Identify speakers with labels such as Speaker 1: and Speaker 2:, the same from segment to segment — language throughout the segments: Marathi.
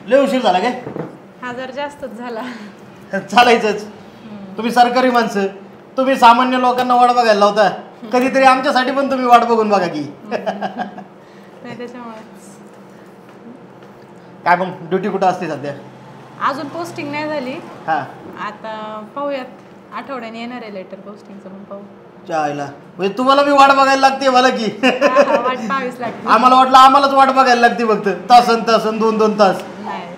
Speaker 1: लय उशीर झाला काय?
Speaker 2: हजार जास्तच झाला.
Speaker 1: चालायचंच. तुम्ही सरकारी माणसं, तुम्ही सामान्य लोकांना वाट बघायला लावता. कधीतरी आमच्यासाठी पण तुम्ही वाट बघून बघा की.
Speaker 2: नाही त्याच्यामुळेच.
Speaker 1: काय मग ड्युटी कुठं असते सध्या?
Speaker 2: अजून पोस्टिंग नाही झाली.
Speaker 1: हा
Speaker 2: आता पाहूयात, आठवड्याने येणार आहे लेटर पोस्टिंगचं, मग पाहू.
Speaker 1: चायला म्हणजे तुम्हाला मी वाट बघायला लागते मला की.
Speaker 2: वाट पाहावीच लागते.
Speaker 1: आम्हाला वाटलं आम्हालाच वाट बघायला लागते फक्त तासन 2-2 तास.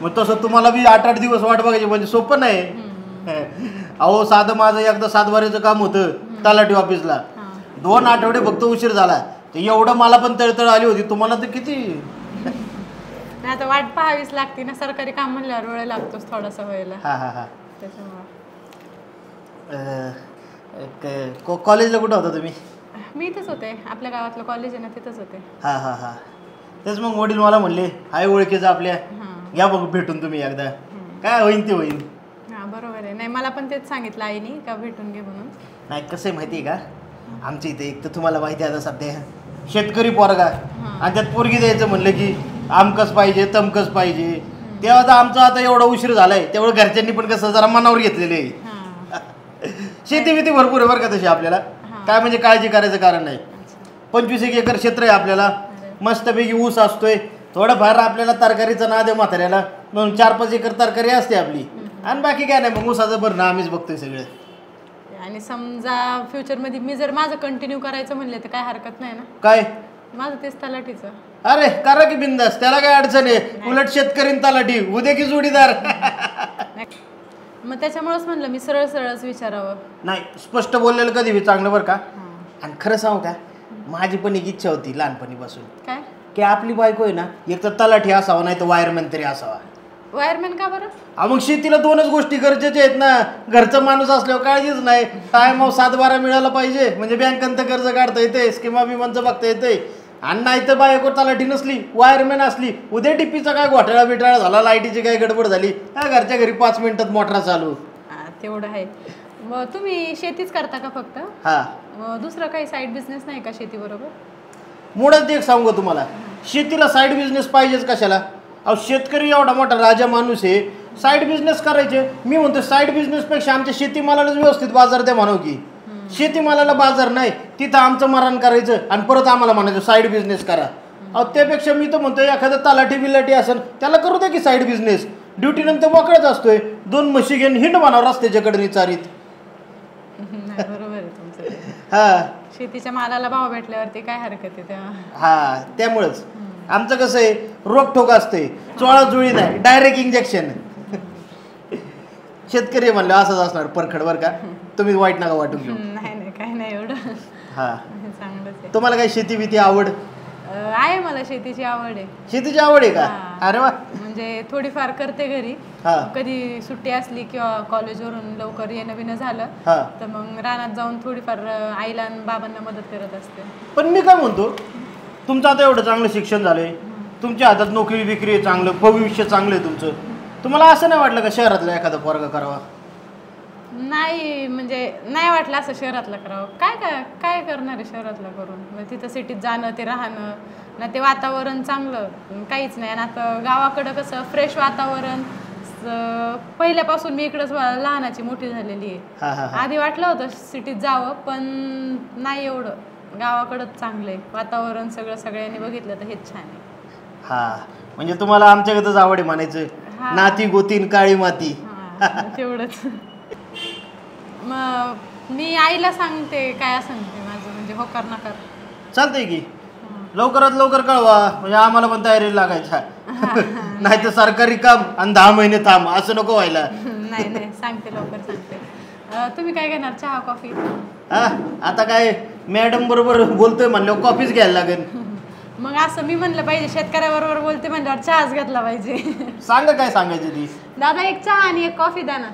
Speaker 1: मग तसं तुम्हाला बी 8-8 दिवस वाट बघायची म्हणजे सोपं नाही. अहो साधं माझं एकदा 7 बारीचं काम होतं तलाठी ऑफिसला. 2 आठवडे फक्त उशीर झाला. ते एवढं मला पण तळतळ आली होती. तुम्हाला तर किती.
Speaker 2: नाही आता वाट पाहावीच लागते ना, सरकारी काम म्हणल्यावर वेळ लागतोच थोडासा व्हायला.
Speaker 1: हा हा हा.
Speaker 2: त्याच्यामुळे
Speaker 1: कॉलेजला कुठं होता तुम्ही?
Speaker 2: मी इथेच होते, आपल्या गावातलं कॉलेज आहे ना तिथंच होते.
Speaker 1: हा हा हा. तेच मग वडील मला म्हणले हाय ओळखीचं आपल्या, घ्या बघ भेटून तुम्ही एकदा, काय होईन ते होईन.
Speaker 2: हा बरोबर आहे. नाही मला पण तेच सांगितलं आईनी का भेटून घे म्हणून.
Speaker 1: नाही कसं आहे माहिती आहे का, आमच्या इथे एक तर तुम्हाला माहिती आहे आता सध्या शेतकरी पोरगा आणि त्यात पोरगी द्यायचं म्हणलं की आमकच पाहिजे तमकच पाहिजे. तेव्हा तर आमचा आता एवढा उशीर झालाय, तेवढं घरच्यांनी पण कसं जरा मनावर घेतलेले आहे. शेती बिती भरपूर आहे बरं का तशी आपल्याला, काय म्हणजे काळजी करायचं कारण नाही. 25 एकर क्षेत्र आहे आपल्याला, मस्तपैकी ऊस असतोय, थोडंफार आपल्याला तरकारीचा नाद आहे म्हाताऱ्याला, म्हणून 4-5 एकर तरकारी असते आपली, आणि बाकी काय नाही. मग ऊसाचं भरणं आम्हीच बघतोय सगळं.
Speaker 2: आणि समजा फ्युचरमध्ये मी जर माझं कंटिन्यू करायचं म्हणले तर काय हरकत नाही ना?
Speaker 1: काय
Speaker 2: माझं तेच तलाठीचं.
Speaker 1: अरे करा की बिंदास, त्याला काय अडचण आहे. उलट शेतकरी तलाठी उद्या की जोडीदार.
Speaker 2: मग त्याच्यामुळेच म्हणलं मी सरळ सरळच विचारावं.
Speaker 1: नाही स्पष्ट बोललेलं कधी बी चांगलं बरं का. आणि खरं सांगू का, माझी पण एक इच्छा होती लहानपणीपासून
Speaker 2: काय
Speaker 1: की आपली बायको आहे ना एक तर तलाठी असावा नाही तर वायरमॅन तरी असावा.
Speaker 2: वायरमॅन का बरं?
Speaker 1: मग शेतीला 2च गोष्टी गरजेच्या आहेत ना. घरचा माणूस असल्यावर काळजीच नाही, टायमावर 7-12 मिळाला पाहिजे म्हणजे बँकांचं कर्ज काढता येते, स्कीमा बिमांचं बघता येते. आणि नाही तर बायको तलाठी नसली वायरमॅन असली, उद्या टिपीचा काय घोटाळा बिटाळा झाला, लाईटीची काय गडबड झाली, घरच्या घरी 5 मिनिटात मोटरा चालू.
Speaker 2: तेवढं आहे. मग तुम्ही शेतीच करता का फक्त?
Speaker 1: हा.
Speaker 2: दुसरं काही साईड बिझनेस नाही का शेती बरोबर?
Speaker 1: मुळात एक सांगू तुम्हाला, शेतीला साईड बिझनेस पाहिजेच कशाला. अहो शेतकरी एवढा मोठा राजा माणूस आहे, साईड बिझनेस करायचे. मी म्हणतो साईड बिझनेसपेक्षा आमच्या शेतीमालालाच व्यवस्थित बाजार द्या म्हणावं की. शेतीमालाला बाजार नाही तिथं आमचं मरण करायचं आणि परत आम्हाला म्हणायचं साईड बिझनेस करा. अहो त्यापेक्षा मी तर म्हणतो एखादं तलाठी बिलाठी असेल त्याला करू द्या की साईड बिझनेस. ड्युटी नंतर मोकळाच असतोय, 2 म्हशी घेऊन हिंड म्हणावं रस्त्याच्याकडे चारीत.
Speaker 2: बरोबर आहे तुमचं.
Speaker 1: हा
Speaker 2: शेतीच्या मालाला भाव भेटल्यावरती काय हरकत आहे तेव्हा.
Speaker 1: हा त्यामुळेच आमचं कसं आहे, रोखोक असते, चोळाचोळी नाही, डायरेक्ट इंजेक्शन. शेतकरी म्हणलं असंच असणार परखड बरं का, तुम्ही वाईट नका वाटून घेऊ.
Speaker 2: नाही नाही काय नाही एवढं.
Speaker 1: हा
Speaker 2: चांगलंच आहे.
Speaker 1: तुम्हाला काय शेती बिती आवड
Speaker 2: आहे? मला शेतीची आवड आहे.
Speaker 1: शेतीची आवड आहे का? अरे वा.
Speaker 2: म्हणजे थोडीफार करते घरी. कधी सुट्टी असली किंवा कॉलेजवरून लवकर येणं बिणं झालं तर मग रानात जाऊन थोडीफार आईला आणि बाबांना मदत करत असते.
Speaker 1: पण मी काय म्हणतो, तुमचं आता एवढं चांगलं शिक्षण झालंय, तुमच्या हातात नोकरी विक्री आहे, चांगलं भविष्य चांगलं आहे तुमचं, तुम्हाला असं नाही वाटलं का शहरातला एखादा पोरगा करावा?
Speaker 2: नाही म्हणजे नाही वाटलं असं शहरातला करावं. काय काय काय करणार आहे शहरातला करून? म्हणजे तिथं सिटीत जाणं, ते राहणं ना, ते वातावरण चांगलं काहीच नाही. आणि आता गावाकडं कसं फ्रेश वातावरण, पहिल्यापासून मी इकडंच लहानाची मोठी झालेली आहे. आधी वाटलं होतं सिटीत जावं पण नाही, एवढं गावाकडंच चांगलं आहे वातावरण, सगळं सगळ्यांनी बघितलं तर हेच छान आहे.
Speaker 1: हा म्हणजे तुम्हाला आमच्याकडंच आवड आहे म्हणायचं. नाती गोतीन काळी माती.
Speaker 2: तेवढंच. मग मी आईला सांगते काय सांगते माझं म्हणजे होकार नाकार.
Speaker 1: चालतंय की, लवकरात लवकर कळवा म्हणजे आम्हाला पण तयारीला लागायचा. नाही तर सरकारी काम आणि 10 महिने थांब असं नको व्हायला.
Speaker 2: नाही नाही सांगते, लवकर सांगते. तुम्ही काय घेणार, चहा कॉफी?
Speaker 1: हा आता काय मॅडम बरोबर बोलतोय म्हणल्यावर कॉफीच घ्यायला लागेल.
Speaker 2: मग असं मी म्हणलं पाहिजे, शेतकऱ्याबरोबर बोलते म्हणल्यावर चहाच घेतला पाहिजे.
Speaker 1: सांगा काय सांगायचं ती.
Speaker 2: दादा एक चहा आणि एक कॉफी द्या ना.